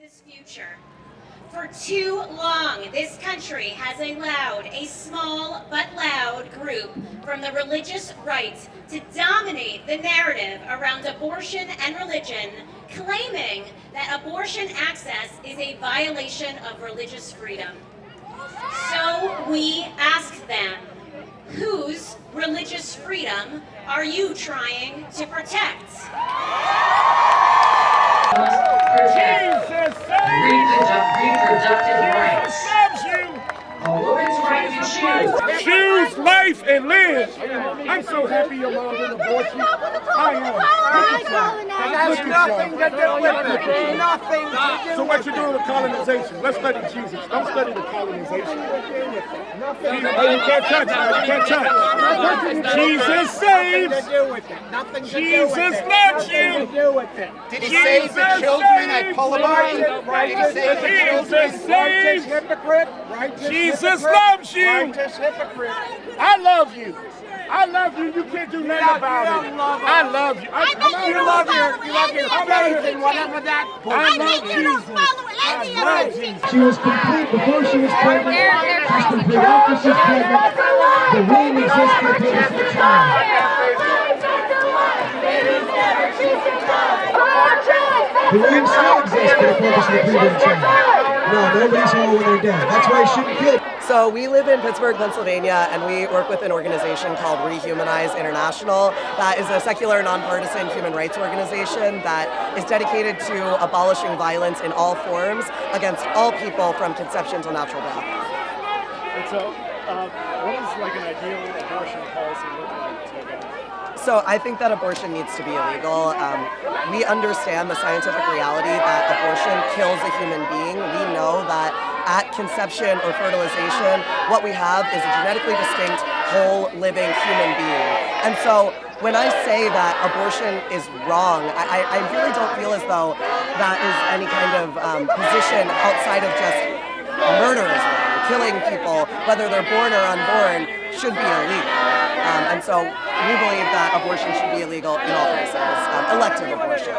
this future. For too long, this country has allowed a small but loud group from the religious right to dominate the narrative around abortion and religion, claiming that abortion access is a violation of religious freedom. So we ask them, whose religious freedom are you trying to protect? Reproductive rights. A woman's right to choose. Choose life and live. I'm so happy your mom did abortion. I am. That's nothing to do with it. Nothing. So what you doing with colonization? Let's study Jesus. Don't study the colonization. You can't touch it. You can't touch. Jesus saves. Jesus loves you. Did he save the children at Polabar? Did he save the children? Righteous hypocrite. Jesus loves you. Righteous hypocrite. I love you. I love you. You can't do nothing about it. I love you. You love your faith and whatever that. I love Jesus. I love Jesus. She was complete before she was pregnant. She's complete after she's pregnant. The womb exists for the purpose of the child. The womb still exists for the purpose of the preborn child. No, nobody's home when they're dead. That's why I shouldn't kill. So we live in Pittsburgh, Pennsylvania, and we work with an organization called Rehumanize International. That is a secular, nonpartisan human rights organization that is dedicated to abolishing violence in all forms against all people from conception to natural death. And so, what is like an ideal abortion policy look like to you guys? So I think that abortion needs to be illegal. We understand the scientific reality that abortion kills a human being. We know that at conception or fertilization, what we have is a genetically distinct, whole, living human being. And so when I say that abortion is wrong, I really don't feel as though that is any kind of position outside of just murder is wrong. Killing people, whether they're born or unborn, should be illegal. And so we believe that abortion should be illegal in all places, elective abortion.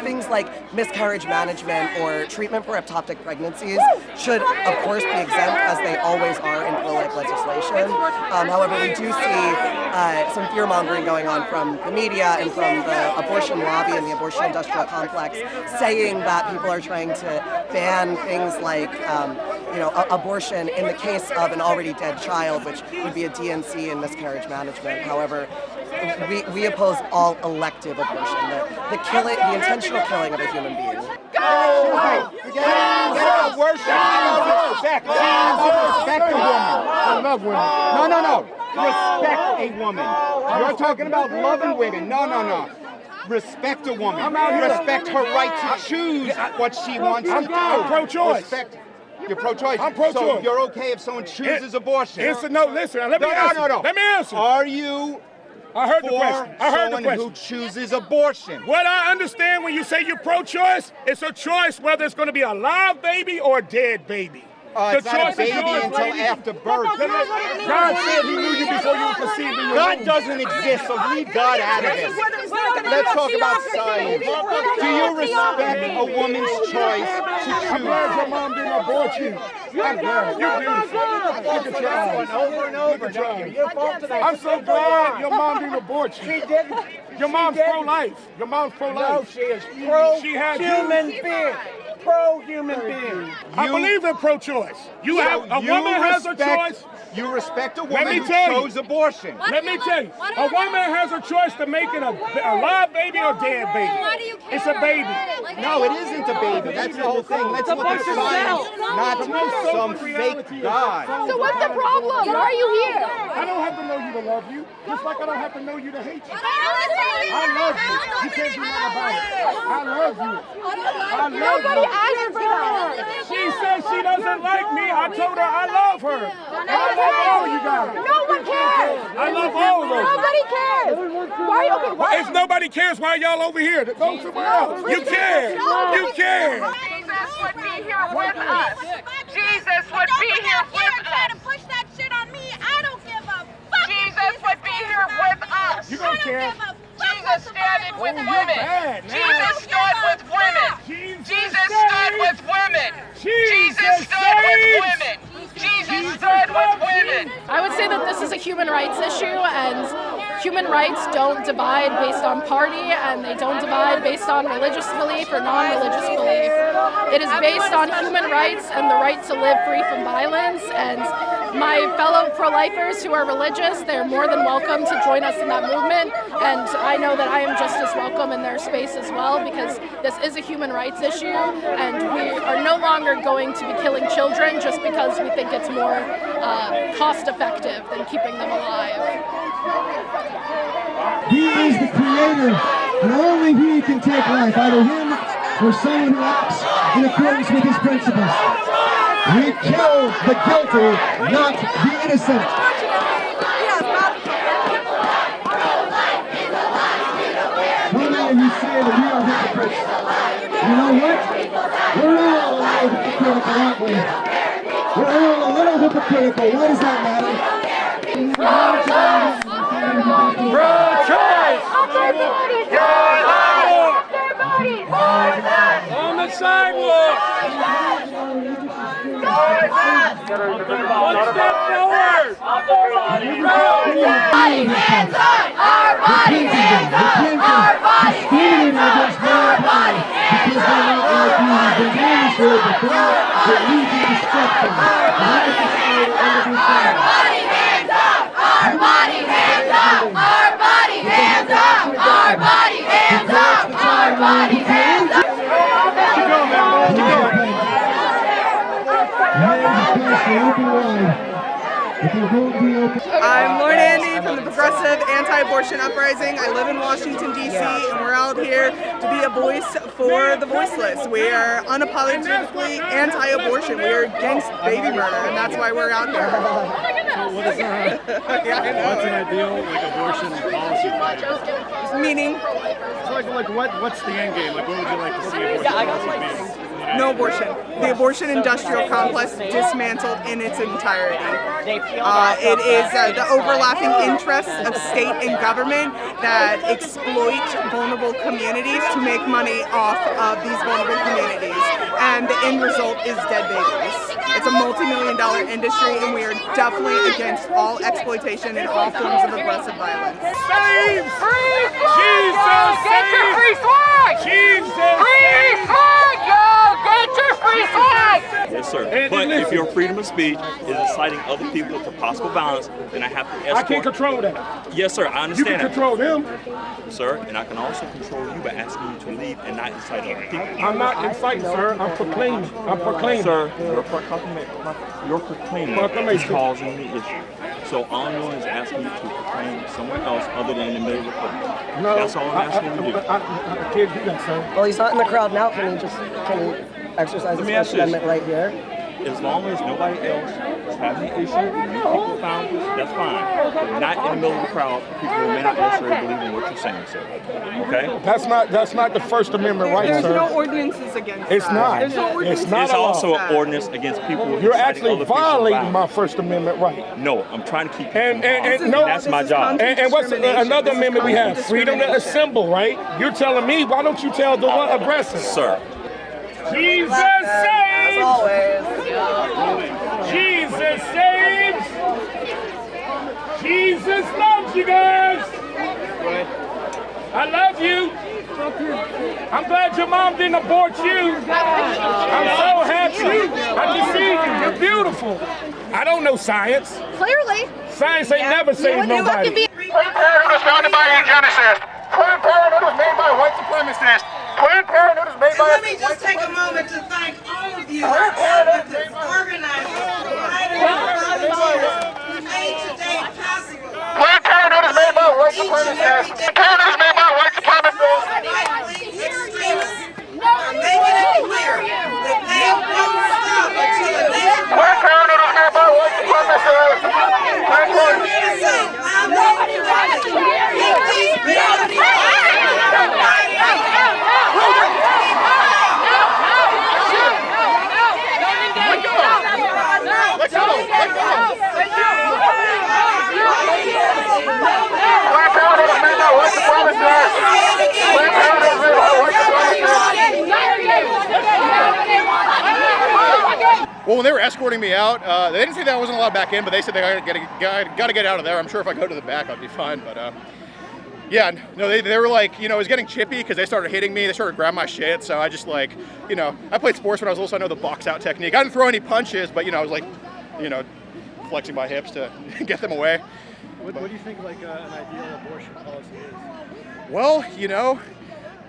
Things like miscarriage management or treatment for ectopic pregnancies should, of course, be exempt, as they always are in pro-life legislation. However, we do see some fear-mongering going on from the media and from the abortion lobby and the abortion industrial complex, saying that people are trying to ban things like abortion in the case of an already dead child, which would be a DNC in miscarriage management. However, we oppose all elective abortion, the intentional killing of a human being. Respect a woman. I love women. No. Respect a woman. You're talking about loving women. No. Respect a woman. Respect her right to choose what she wants to do. I'm pro-choice. Respect. You're pro-choice. I'm pro-choice. So you're okay if someone chooses abortion? No, listen. Let me answer. No. Let me answer. Are you I heard the question. I heard the someone question. who chooses abortion? What I understand when you say you're pro-choice, it's a choice whether it's going to be a live baby or a dead baby. It's not a baby until after birth. God said he knew you before you were conceived in your God womb. doesn't exist, so leave God out of this. Let's talk about science. Do you respect a woman's choice to I'm glad your choose? mom didn't abort you. I'm glad. You're beautiful. Look at your eyes. Over and over. Look at your eyes. I'm so glad your mom didn't abort you. She didn't. Your mom's pro-life. Your mom's pro-life. No, she is She had pro-human being. Pro-human being. I believe in pro-choice. A woman has a choice. You respect a Let woman me who tell you. chose abortion. Let me tell you, a woman has a choice to make it a live baby or dead baby. It's a baby. No, it isn't a baby. That's the whole thing. Let's look at science, not some fake God. So what's the problem? Why are you here? I don't have to know you to love you, just like I don't have to know you to hate you. I love you. You can't do nothing about it. I love you. I love Nobody you. asked for that. She says she doesn't like me. I told her I love her. I love all you guys. No one cares. I love all of them. Nobody cares. Why? Okay, why? If nobody cares, why y'all over here? Go somewhere else. You care. You care. Jesus would be here with us. Jesus would be here with us. Try to push that shit on me. I don't give a fuck. Jesus would be here with us. You don't care. Jesus stood with women. Bad, man. Jesus stood with women. Jesus Jesus stood say that this is a human rights issue, and human rights don't divide based on party, and they don't divide based on religious belief or non-religious belief. It is based on human rights and the right to live free from violence, and my fellow pro-lifers who are religious, they're more than welcome to join us in that movement, and I know that I am just as welcome in their space as well, because this is a human rights issue, and we are no longer going to be killing children just because we think it's more cost-effective than keeping them alive. He is the creator, and only he can take life, either him or someone who acts in accordance with his principles. We kill the guilty, not the innocent. How many of you say that we are hypocrites? You know what? We're all a little hypocritical, aren't we? We're all a little hypocritical. Why does that matter? Pro-choice! On the sidewalk! One step forward! Body hands up! Our body hands up! Our body hands up! Our body hands up! Our body hands up! Our body hands up! Our body hands up! Our body hands up! Our body hands up! Our body hands up! Our body hands up! I'm Lauren Andy from the Progressive Anti-Abortion Uprising. I live in Washington, D.C., and we're out here to be a voice for the voiceless. We are unapologetically anti-abortion. We are against baby murder, and that's why we're out here. So what is that? What's an ideal abortion policy for you? Meaning? So what's the end game? What would you like to see abortion policy be? No abortion. The abortion industrial complex dismantled in its entirety. It is the overlapping interests of state and government that exploit vulnerable communities to make money off of these vulnerable communities. And the end result is dead babies. It's a multi-million-dollar industry, and we are definitely against all exploitation and all forms of aggressive violence. Saves! Jesus Get your free flag! Jesus Free flag, yo! Get your free flag! Yes, sir. But if your freedom of speech is inciting other people to possible violence, then I have to escort. I can't control that. Yes, sir. I understand. You can control them. Sir, and I can also control you by asking you to leave and not incite other people. I'm not inciting, sir. I'm proclaiming. I'm proclaiming. Sir, your proclaiming is causing the issue. So all I'm doing is asking you to proclaim somewhere else other than in the middle of the public. No, that's all I'm asking you to do. I can't do that, sir. Well, he's not in the crowd now. Can he exercise his First Amendment right here? As long as nobody else is having an issue, you people found this, that's fine. But not in the middle of the crowd, people who may not necessarily believe in what you're saying, sir. Okay? That's not the First Amendment right, There's sir. no ordinances against It's that. not. There's no ordinances. It's not There's also an ordinance against people who You're inciting actually other people to violating violence. my First Amendment right. No, I'm trying to keep And no, that's my job. And what's another amendment we have? Freedom to assemble, right? You're telling me, why don't you tell the one aggressor? Sir. Jesus saves! As always. Jesus saves! Jesus loves you guys! I love you! I'm glad your mom didn't abort you! I'm so happy! I can see you! You're beautiful! I don't know science. Clearly. Science ain't never saved nobody. Planned Parenthood was founded by eugenicists. Planned Parenthood was made by white supremacists. Planned Parenthood was made by Let me just take a moment to thank all of you, our advocates, organizers, providers, and volunteers who made today possible. Planned Parenthood is made by white supremacists. Planned Parenthood is made by white supremacists. Right-wing extremists are making it clear that they won't stop until the nation. Planned Parenthood is made by white supremacists. We're here to say, I'm not ready. Keep these beautiful Well, when they were escorting me out, they didn't say that I wasn't allowed back in, but they said they got to get out of there. I'm sure if I go to the back, I'll be fine. But yeah, no, they were like, it was getting chippy because they started hitting me. They started grabbing my shit. So I just like, I played sports when I was little, so I know the box out technique. I didn't throw any punches, but I was like, flexing my hips to get them away. What do you think like an ideal abortion policy is? Well,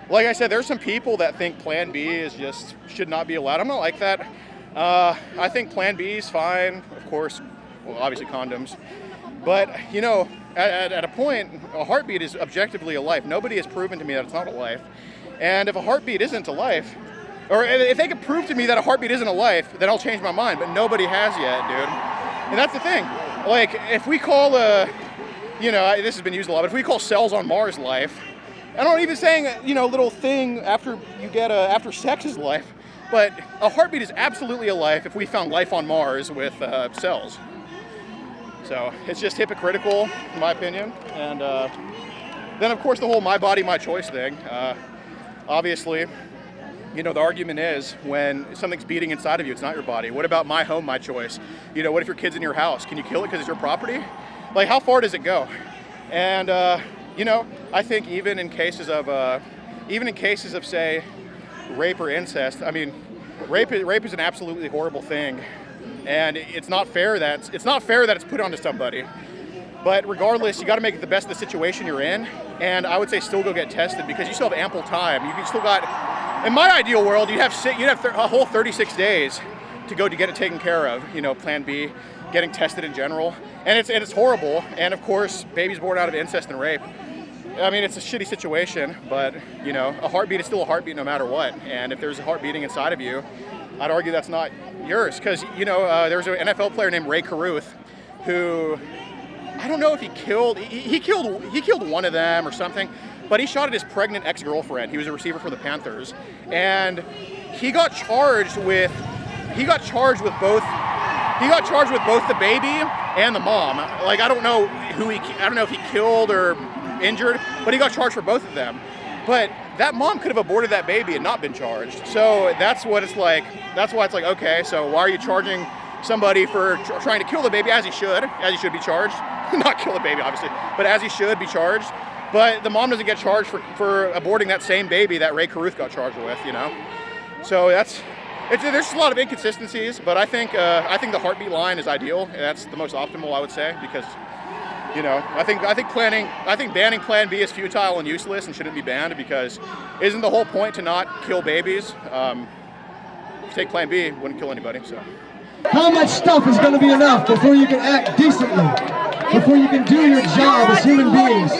like I said, there's some people that think Plan B should not be allowed. I'm not like that. I think Plan B is fine, of course. Well, obviously condoms, but at a point, a heartbeat is objectively a life. Nobody has proven to me that it's not a life. And if a heartbeat isn't a life, or if they could prove to me that a heartbeat isn't a life, then I'll change my mind. But nobody has yet, dude. And that's the thing. Like, if we call this has been used a lot, but if we call cells on Mars life, I'm not even saying a little thing after you get after sex is life, but a heartbeat is absolutely a life if we found life on Mars with cells. So it's just hypocritical, in my opinion. And then, of course, the whole my body, my choice thing. Obviously, the argument is when something's beating inside of you, it's not your body. What about my home, my choice? What if your kid's in your house? Can you kill it because it's your property? Like, how far does it go? And, I think even in cases of, say, rape or incest, I mean, rape is an absolutely horrible thing. And it's not fair that it's put onto somebody. But regardless, you got to make it the best of the situation you're in. And I would say still go get tested because you still have ample time. You can still got, in my ideal world, you'd have a whole 36 days to go to get it taken care of. Plan B, getting tested in general, and it's horrible. And of course, babies born out of incest and rape. I mean, it's a shitty situation, but a heartbeat is still a heartbeat no matter what. And if there's a heart beating inside of you, I'd argue that's not yours, because there's an NFL player named Ray Caruth, who I don't know if he killed one of them or something, but he shot at his pregnant ex-girlfriend. He was a receiver for the Panthers, and he got charged with both the baby and the mom. Like, I don't know if he killed or injured, but he got charged for both of them. But that mom could have aborted that baby and not been charged. So that's what it's like. That's why it's like, okay, so why are you charging somebody for trying to kill the baby, as he should be charged? Not kill the baby, obviously, but as he should be charged. But the mom doesn't get charged for aborting that same baby that Ray Caruth got charged with, So there's a lot of inconsistencies, but I think the heartbeat line is ideal. And that's the most optimal, I would say, because I think banning Plan B is futile and useless and shouldn't be banned, because isn't the whole point to not kill babies? If you take Plan B, it wouldn't kill anybody. So, how much stuff is going to be enough before you can act decently, before you can do your job as human beings?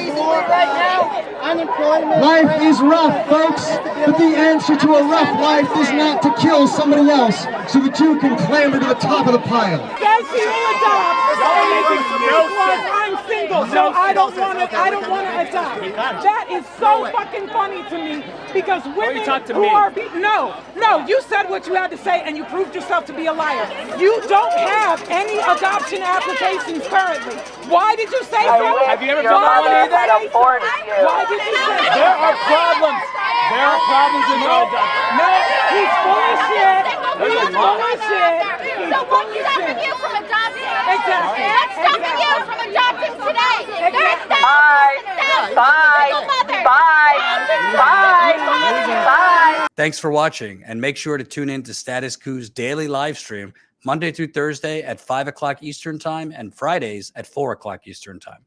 Life is rough, folks, but the answer to a rough life is not to kill somebody else so that you can clamber to the top of the pile. Says he will adopt. I'm single, so I don't want to adopt. That is so fucking funny to me, because women who are no, you said what you had to say and you proved yourself to be a liar. You don't have any adoption applications currently. Why did you say so? Have you ever filled out one either? Why did you say so? There are problems. There are problems in your adoption. No, he's full of shit. He's full of shit. So what's stopping you from adopting? Exactly. What's stopping you from adopting today? Bye. Thanks for watching, and make sure to tune in to Status Coup's daily live stream Monday through Thursday at 5 o'clock Eastern Time and Fridays at 4 o'clock Eastern Time.